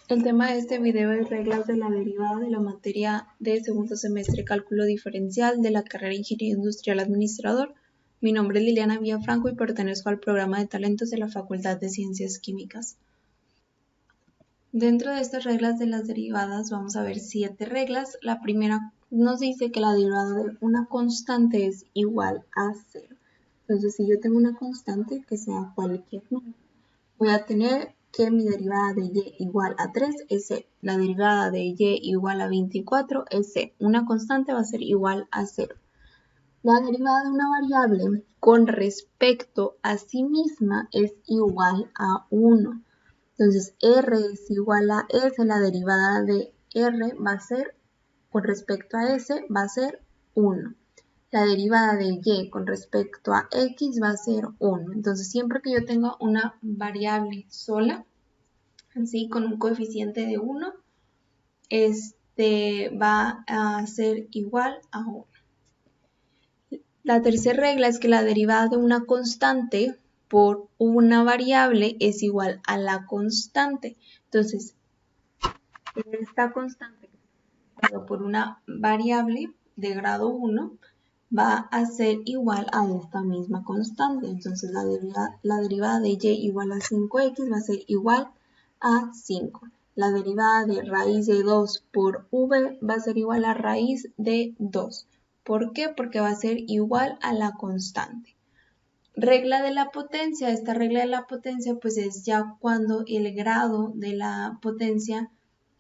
El tema de este video es reglas de la derivada de la materia de segundo semestre cálculo diferencial de la carrera Ingeniería Industrial Administrador. Mi nombre es Liliana Villafranco y pertenezco al programa de talentos de la Facultad de Ciencias Químicas. Dentro de estas reglas de las derivadas vamos a ver 7 reglas. La primera nos dice que la derivada de una constante es igual a 0. Entonces, si yo tengo una constante que sea cualquier número, voy a tener que mi derivada de y igual a 3 es c. La derivada de y igual a 24 es c. Una constante va a ser igual a 0. La derivada de una variable con respecto a sí misma es igual a 1. Entonces, r es igual a s. La derivada de r va a ser, con respecto a s, va a ser 1. La derivada de y con respecto a x va a ser 1. Entonces, siempre que yo tenga una variable sola, así con un coeficiente de 1, va a ser igual a 1. La tercera regla es que la derivada de una constante por una variable es igual a la constante. Entonces, esta constante por una variable de grado 1 va a ser igual a esta misma constante. Entonces la derivada de y igual a 5x va a ser igual a 5. La derivada de raíz de 2 por v va a ser igual a raíz de 2. ¿Por qué? Porque va a ser igual a la constante. Regla de la potencia. Esta regla de la potencia pues es ya cuando el grado de la potencia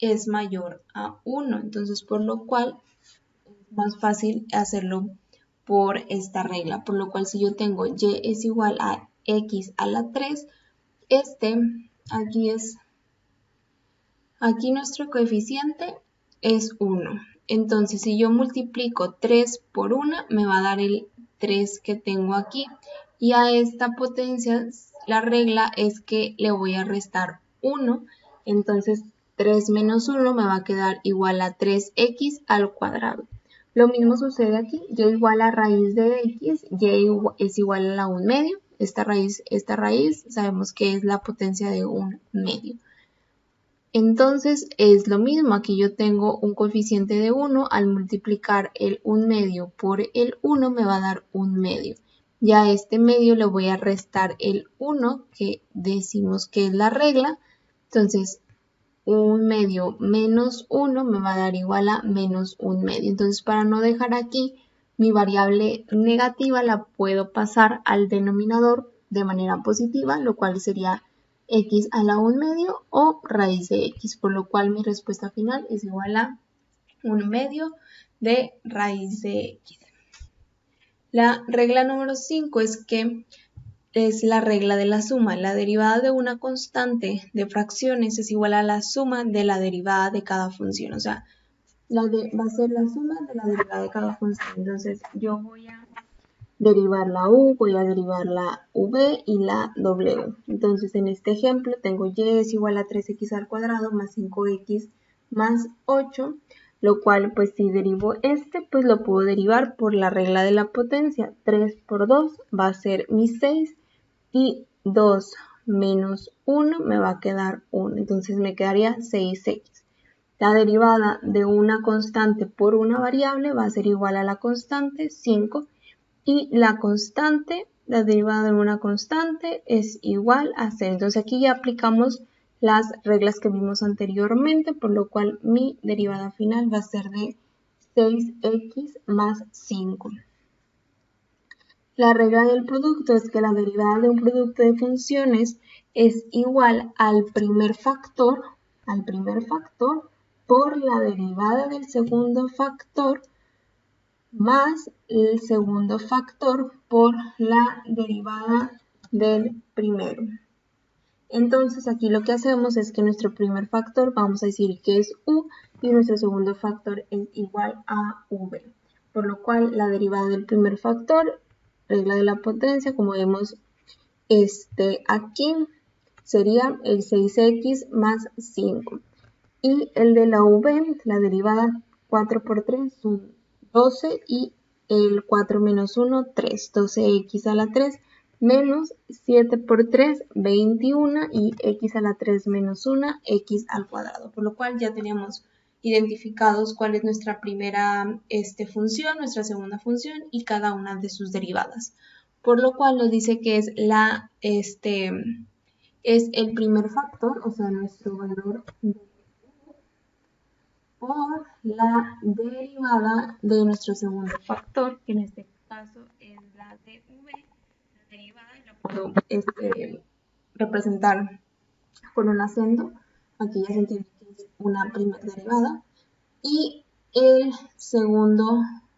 es mayor a 1. Entonces, por lo cual es más fácil hacerlo por esta regla. Por lo cual, si yo tengo y es igual a x a la 3, aquí nuestro coeficiente es 1. Entonces, si yo multiplico 3 por 1, me va a dar el 3 que tengo aquí. Y a esta potencia, la regla es que le voy a restar 1. Entonces, 3 menos 1 me va a quedar igual a 3x al cuadrado. Lo mismo sucede aquí. Y igual a raíz de x, y es igual a la 1 medio. Esta raíz sabemos que es la potencia de 1 medio. Entonces es lo mismo, aquí yo tengo un coeficiente de 1, al multiplicar el 1 medio por el 1 me va a dar 1 medio. Ya a este medio le voy a restar el 1, que decimos que es la regla. Entonces 1 medio menos 1 me va a dar igual a menos 1 medio. Entonces, para no dejar aquí mi variable negativa, la puedo pasar al denominador de manera positiva, lo cual sería x a la 1 medio o raíz de x, por lo cual mi respuesta final es igual a 1 medio de raíz de x. La regla número 5 es la regla de la suma. La derivada de una constante de fracciones es igual a la suma de la derivada de cada función. O sea, va a ser la suma de la derivada de cada función. Entonces, yo voy a derivar la u, voy a derivar la v y la w. Entonces, en este ejemplo, tengo y es igual a 3x al cuadrado más 5x más 8. Lo cual, pues si derivo pues lo puedo derivar por la regla de la potencia. 3 por 2 va a ser mi 6 y 2 menos 1 me va a quedar 1. Entonces me quedaría 6x. La derivada de una constante por una variable va a ser igual a la constante 5 y la derivada de una constante es igual a 0. Entonces aquí ya aplicamos las reglas que vimos anteriormente, por lo cual mi derivada final va a ser de 6x más 5. La regla del producto es que la derivada de un producto de funciones es igual al primer factor por la derivada del segundo factor más el segundo factor por la derivada del primero. Entonces aquí lo que hacemos es que nuestro primer factor vamos a decir que es u y nuestro segundo factor es igual a v. Por lo cual la derivada del primer factor, regla de la potencia, como vemos aquí, sería el 6x más 5. Y el de la v, la derivada 4 por 3 son 12 y el 4 menos 1, 3. 12x a la 3 menos 7 por 3, 21 y x a la 3 menos 1, x al cuadrado. Por lo cual ya tenemos identificados cuál es nuestra primera función, nuestra segunda función y cada una de sus derivadas. Por lo cual nos dice que es es el primer factor, o sea, nuestro valor de por la derivada de nuestro segundo factor, que en este caso es la de v. La derivada la puedo representar por un acento. Aquí ya se entiende que es una primera derivada. Y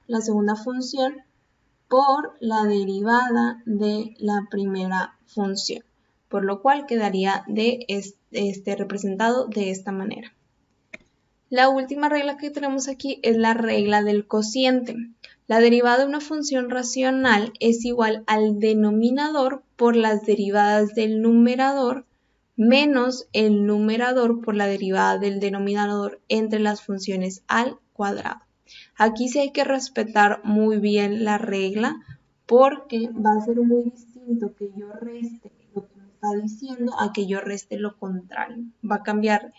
la segunda función por la derivada de la primera función, por lo cual quedaría representado de esta manera. La última regla que tenemos aquí es la regla del cociente. La derivada de una función racional es igual al denominador por las derivadas del numerador menos el numerador por la derivada del denominador entre las funciones al cuadrado. Aquí sí hay que respetar muy bien la regla porque va a ser muy distinto que yo reste lo que me está diciendo a que yo reste lo contrario. Va a cambiar,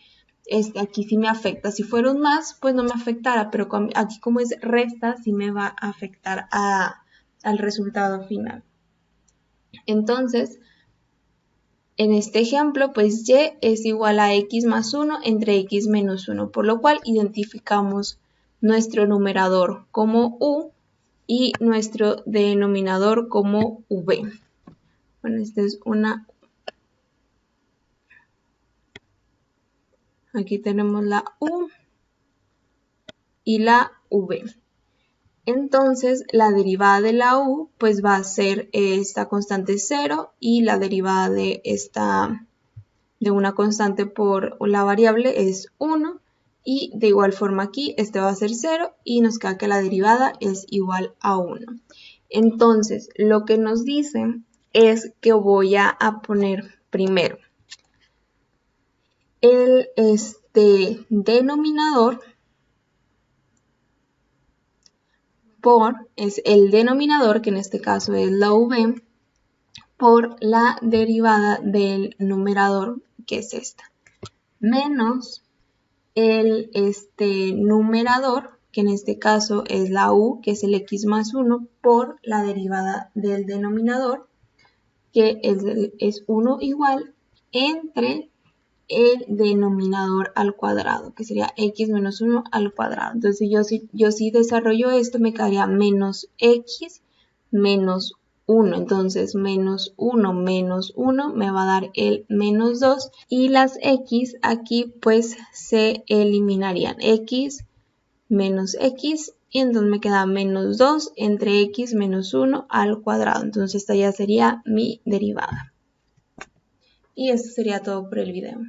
aquí sí me afecta. Si fuera un más, pues no me afectara, pero aquí como es resta, sí me va a afectar al resultado final. Entonces, en este ejemplo, pues y es igual a x más 1 entre x menos 1, por lo cual identificamos nuestro numerador como u y nuestro denominador como v. Bueno, esta es una... Aquí tenemos la u y la v. Entonces, la derivada de la u pues va a ser esta constante 0 y la derivada de una constante por la variable es 1 y de igual forma aquí este va a ser 0 y nos queda que la derivada es igual a 1. Entonces, lo que nos dice es que voy a poner primero el denominador es el denominador, que en este caso es la v, por la derivada del numerador, que es esta, menos el numerador, que en este caso es la u, que es el x más 1, por la derivada del denominador, que es 1 igual, entre el denominador al cuadrado, que sería x menos 1 al cuadrado. Entonces, yo si desarrollo esto, me quedaría menos x menos 1. Entonces, menos 1 me va a dar el menos 2. Y las x aquí, pues, se eliminarían. X menos x. Y entonces me queda menos 2 entre x menos 1 al cuadrado. Entonces, esta ya sería mi derivada. Y esto sería todo por el video.